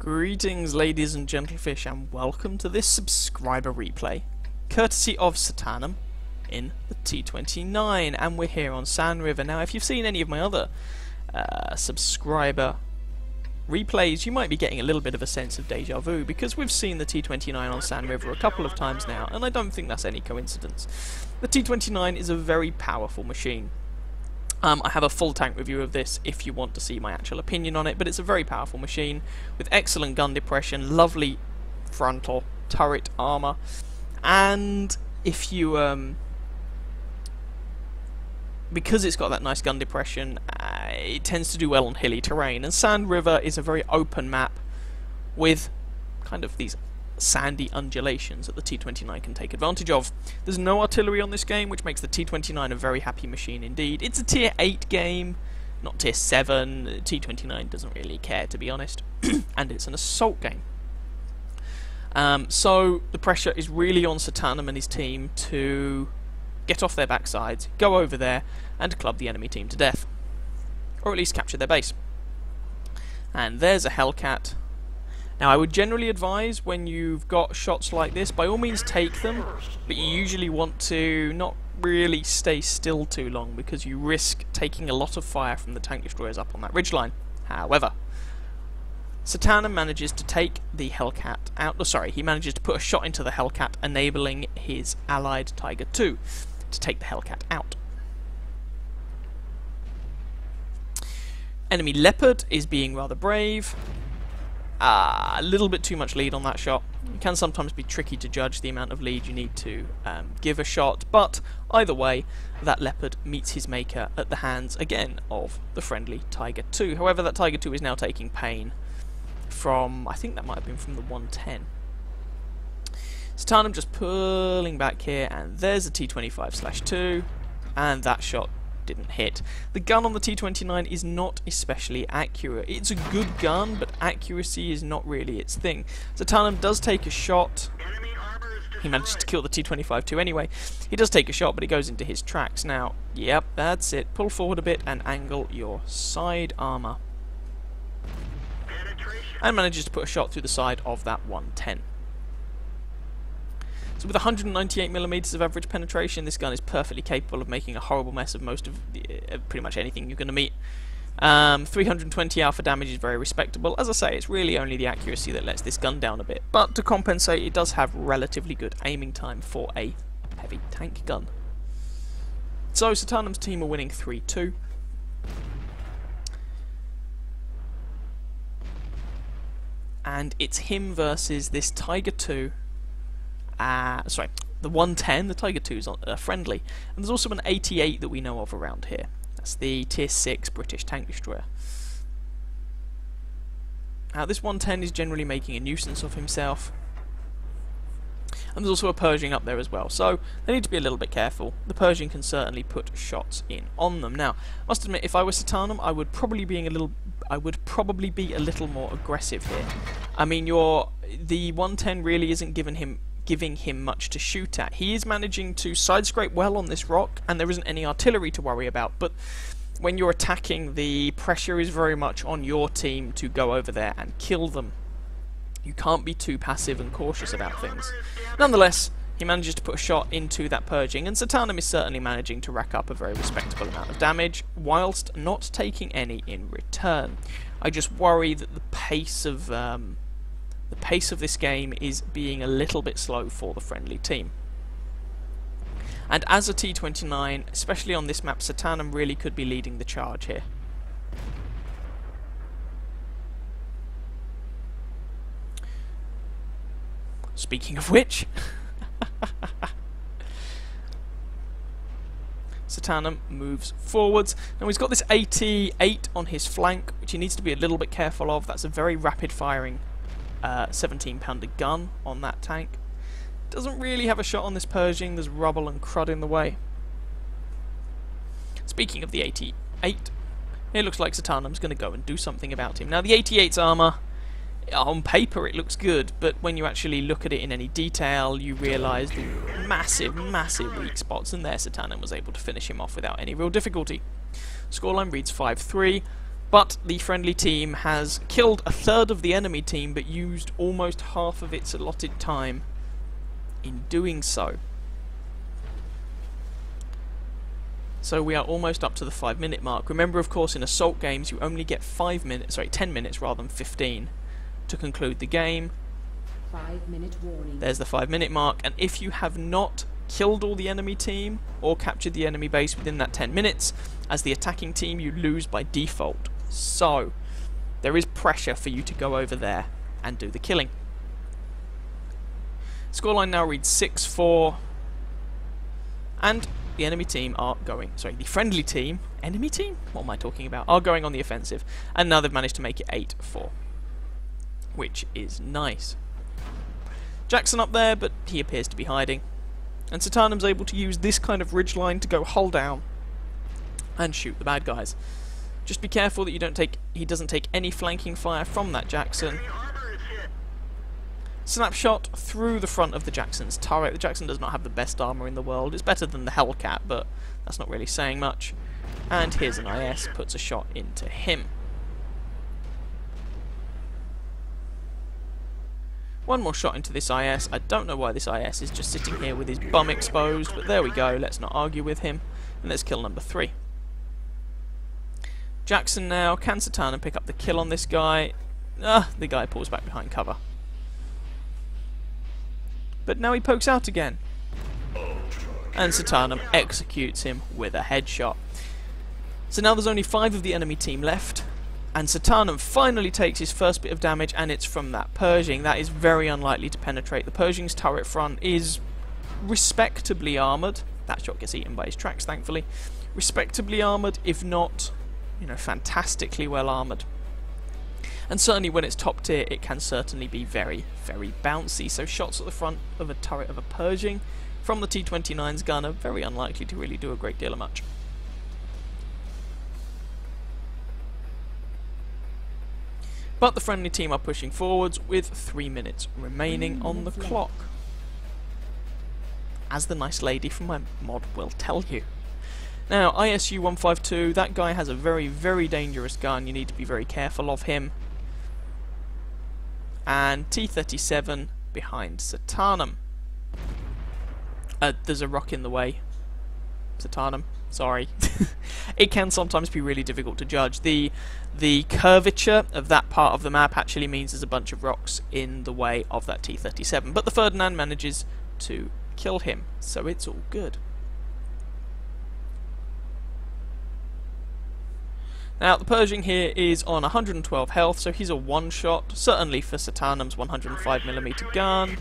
Greetings, ladies and gentlefish, and welcome to this subscriber replay, courtesy of Satanum in the T29, and we're here on Sand River. Now, if you've seen any of my other subscriber replays, you might be getting a little bit of a sense of deja vu, because we've seen the T29 on Sand River a couple of times now, and I don't think that's any coincidence. The T29 is a very powerful machine. I have a full tank review of this if you want to see my actual opinion on it, but it's a very powerful machine with excellent gun depression, lovely frontal turret armour, and if you because it's got that nice gun depression, it tends to do well on hilly terrain, and Sand River is a very open map with kind of these sandy undulations that the T29 can take advantage of. There's no artillery on this game, which makes the T29 a very happy machine indeed. It's a tier 8 game, not tier 7. T29 doesn't really care, to be honest, and it's an assault game. So the pressure is really on Satanum and his team to get off their backsides, go over there and club the enemy team to death, or at least capture their base. And there's a Hellcat. Now, I would generally advise, when you've got shots like this, by all means take them, but you usually want to not really stay still too long, because you risk taking a lot of fire from the tank destroyers up on that ridgeline. However, Satanum manages to take the Hellcat out. Oh, sorry, he manages to put a shot into the Hellcat, enabling his allied Tiger II to take the Hellcat out. Enemy Leopard is being rather brave. A little bit too much lead on that shot. It can sometimes be tricky to judge the amount of lead you need to give a shot, but either way, that Leopard meets his maker at the hands, again, of the friendly Tiger II. However, that Tiger II is now taking pain from, I think that might have been from the 110. Satanum just pulling back here, and there's a T25/2, and that shot didn't hit. The gun on the T29 is not especially accurate. It's a good gun, but accuracy is not really its thing. Satanum does take a shot. He manages to kill the T25 anyway. He does take a shot, but it goes into his tracks. Now, yep, that's it. Pull forward a bit and angle your side armour. And manages to put a shot through the side of that 110. So with 198mm of average penetration, this gun is perfectly capable of making a horrible mess of most of pretty much anything you're going to meet. 320 alpha damage is very respectable. As I say, it's really only the accuracy that lets this gun down a bit, but to compensate, it does have relatively good aiming time for a heavy tank gun. So Satanum's team are winning 3-2. And it's him versus this Tiger II. Sorry, the 110, the Tiger II is friendly. And there's also an 88 that we know of around here. That's the tier 6 British tank destroyer. Now, this 110 is generally making a nuisance of himself. And there's also a Pershing up there as well, so they need to be a little bit careful. The Pershing can certainly put shots in on them. Now, I must admit, if I were Satanum, I would probably be a little more aggressive here. I mean, the 110 really isn't giving him much to shoot at. He is managing to side scrape well on this rock, and there isn't any artillery to worry about, but when you're attacking, the pressure is very much on your team to go over there and kill them. You can't be too passive and cautious about things. Nonetheless, he manages to put a shot into that Purging, and Satanum is certainly managing to rack up a very respectable amount of damage, whilst not taking any in return. I just worry that the pace of this game is being a little bit slow for the friendly team. And as a T29, especially on this map, Satanum really could be leading the charge here. Speaking of which, Satanum moves forwards. Now he's got this 88 on his flank, which he needs to be a little bit careful of. That's a very rapid firing 17-pounder gun on that tank. Doesn't really have a shot on this Pershing. There's rubble and crud in the way. Speaking of the 88, it looks like Satanum's going to go and do something about him. Now the 88's armour, on paper it looks good, but when you actually look at it in any detail, you realise the massive weak spots, and there Satanum was able to finish him off without any real difficulty. Scoreline reads 5-3. But the friendly team has killed a third of the enemy team, but used almost half of its allotted time in doing so. So we are almost up to the 5-minute mark. Remember, of course, in assault games you only get 10 minutes rather than 15 to conclude the game. 5-minute warning. There's the 5-minute mark, and if you have not killed all the enemy team or captured the enemy base within that 10 minutes, as the attacking team, you lose by default. So there is pressure for you to go over there and do the killing. Scoreline now reads 6-4, and the enemy team are going, sorry, the friendly team, enemy team? What am I talking about? Are going on the offensive, and now they've managed to make it 8-4, which is nice. Jackson up there, but he appears to be hiding, and Satanum's able to use this kind of ridgeline to go hull down and shoot the bad guys. Just be careful that he doesn't take any flanking fire from that Jackson. Snapshot through the front of the Jackson's turret. The Jackson does not have the best armour in the world. It's better than the Hellcat, but that's not really saying much. And here's an IS, puts a shot into him. One more shot into this IS. I don't know why this IS is just sitting here with his bum exposed, but there we go. Let's not argue with him. And let's kill number 3. Jackson now. Can Satanum pick up the kill on this guy? The guy pulls back behind cover. But now he pokes out again. And Satanum executes him with a headshot. So now there's only 5 of the enemy team left. And Satanum finally takes his first bit of damage, and it's from that Pershing. That is very unlikely to penetrate. The Pershing's turret front is respectably armoured. That shot gets eaten by his tracks, thankfully. Respectably armoured, if not, fantastically well armoured. And certainly when it's top tier, it can certainly be very, very bouncy. So shots at the front of a turret of a Pershing from the T29's gun are very unlikely to really do a great deal of much. But the friendly team are pushing forwards with 3 minutes remaining on the clock, as the nice lady from my mod will tell you. Now, ISU 152, that guy has a very, very dangerous gun. You need to be very careful of him. And T37 behind Satanum. There's a rock in the way. Satanum, sorry. It can sometimes be really difficult to judge. The curvature of that part of the map actually means there's a bunch of rocks in the way of that T37. But the Ferdinand manages to kill him, so it's all good. Now, the Pershing here is on 112 health, so he's a one-shot, certainly for Satanum's 105mm gun.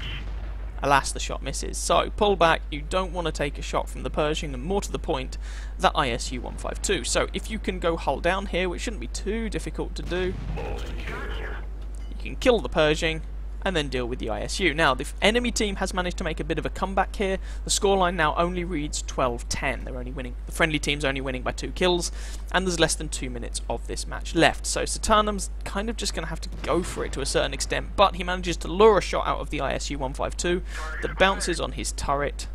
Alas, the shot misses. So, pull back, you don't want to take a shot from the Pershing, and more to the point, that ISU 152. So, if you can go hull down here, which shouldn't be too difficult to do, you can kill the Pershing, and then deal with the ISU. Now, the enemy team has managed to make a bit of a comeback here. The scoreline now only reads 12-10. They're only winning. The friendly team's only winning by 2 kills, and there's less than 2 minutes of this match left. So Satanum's kind of just going to have to go for it to a certain extent, but he manages to lure a shot out of the ISU 152 that bounces on his turret,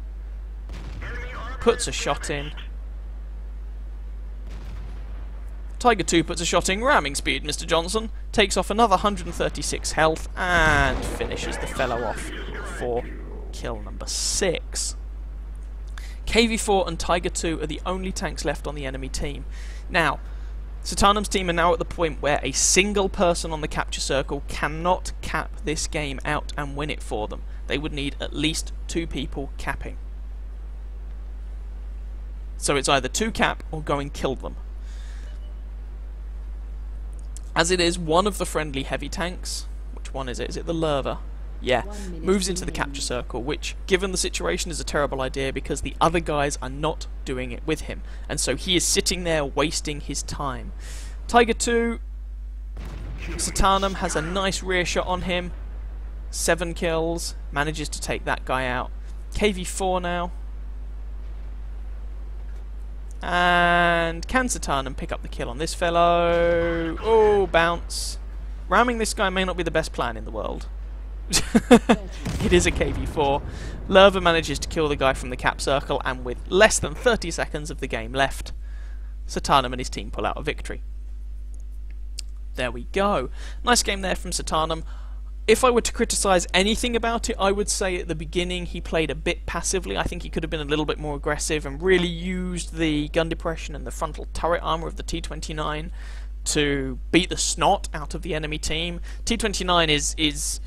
puts a shot in. Tiger 2 puts a shot in, ramming speed, Mr. Johnson, takes off another 136 health, and finishes the fellow off for kill number 6. KV4 and Tiger 2 are the only tanks left on the enemy team. Now, Satanum's team are now at the point where a single person on the capture circle cannot cap this game out and win it for them. They would need at least 2 people capping. So it's either 2 cap or go and kill them. As it is, one of the friendly heavy tanks, which one is it? Is it the Lerva? Yeah, moves into the capture circle, which, given the situation, is a terrible idea because the other guys are not doing it with him. And so he is sitting there wasting his time. Tiger 2, Satanum has a nice rear shot on him. 7 kills, manages to take that guy out. KV4 now. And can Satanum pick up the kill on this fellow? Oh, bounce. Ramming this guy may not be the best plan in the world. It is a KV4. Lerva manages to kill the guy from the cap circle, and with less than 30 seconds of the game left, Satanum and his team pull out a victory. there we go. Nice game there from Satanum. If I were to criticise anything about it, I would say at the beginning he played a bit passively. I think he could have been a little bit more aggressive and really used the gun depression and the frontal turret armour of the T29 to beat the snot out of the enemy team. T29 is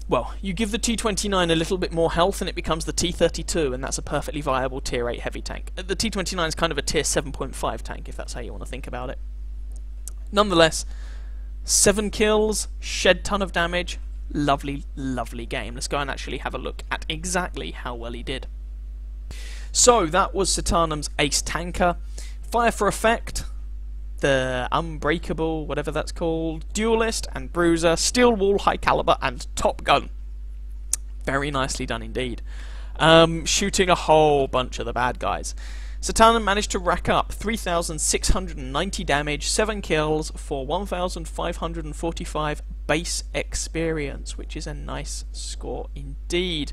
well, you give the T29 a little bit more health and it becomes the T32, and that's a perfectly viable tier 8 heavy tank. The T29 is kind of a tier 7.5 tank, if that's how you want to think about it. Nonetheless, 7 kills, shed ton of damage, lovely, lovely game. Let's go and actually have a look at exactly how well he did. So, that was Satanum's ace tanker. Fire for effect, the unbreakable, whatever that's called, duelist and bruiser, steel wall, high caliber, and top gun. Very nicely done indeed. Shooting a whole bunch of the bad guys. Satanum managed to rack up 3,690 damage, 7 kills for 1,545 base experience, which is a nice score indeed.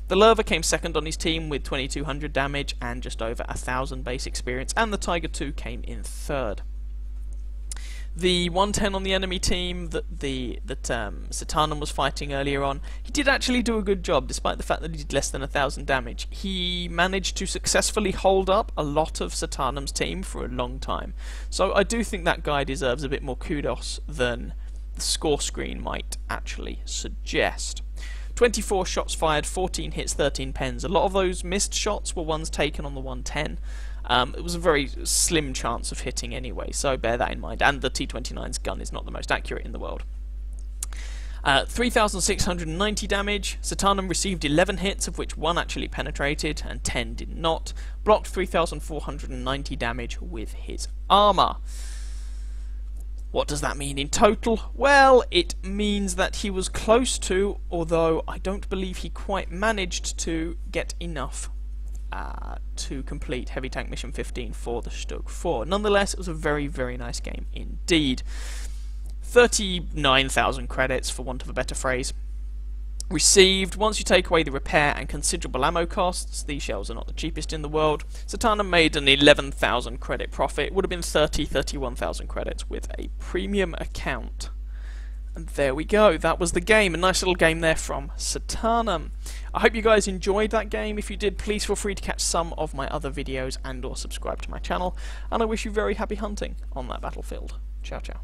The Lurver came second on his team with 2,200 damage and just over 1,000 base experience, and the Tiger 2 came in third. The 110 on the enemy team that Satanum was fighting earlier on, he did actually do a good job, despite the fact that he did less than 1,000 damage. He managed to successfully hold up a lot of Satanum's team for a long time. So I do think that guy deserves a bit more kudos than the score screen might actually suggest. 24 shots fired, 14 hits, 13 pens. A lot of those missed shots were ones taken on the 110. It was a very slim chance of hitting anyway, so bear that in mind. And the T29's gun is not the most accurate in the world. 3,690 damage. Satanum received 11 hits, of which 1 actually penetrated and 10 did not. Blocked 3,490 damage with his armour. What does that mean in total? Well, it means that he was close to, although I don't believe he quite managed to get enough to complete Heavy Tank Mission 15 for the Stug 4. Nonetheless, it was a very, very nice game indeed. 39,000 credits, for want of a better phrase, received. Once you take away the repair and considerable ammo costs, these shells are not the cheapest in the world. Satanum made an 11,000 credit profit. It would have been 31,000 credits with a premium account. And there we go, that was the game. A nice little game there from Satanum. I hope you guys enjoyed that game. If you did, please feel free to catch some of my other videos and or subscribe to my channel. And I wish you very happy hunting on that battlefield. Ciao, ciao.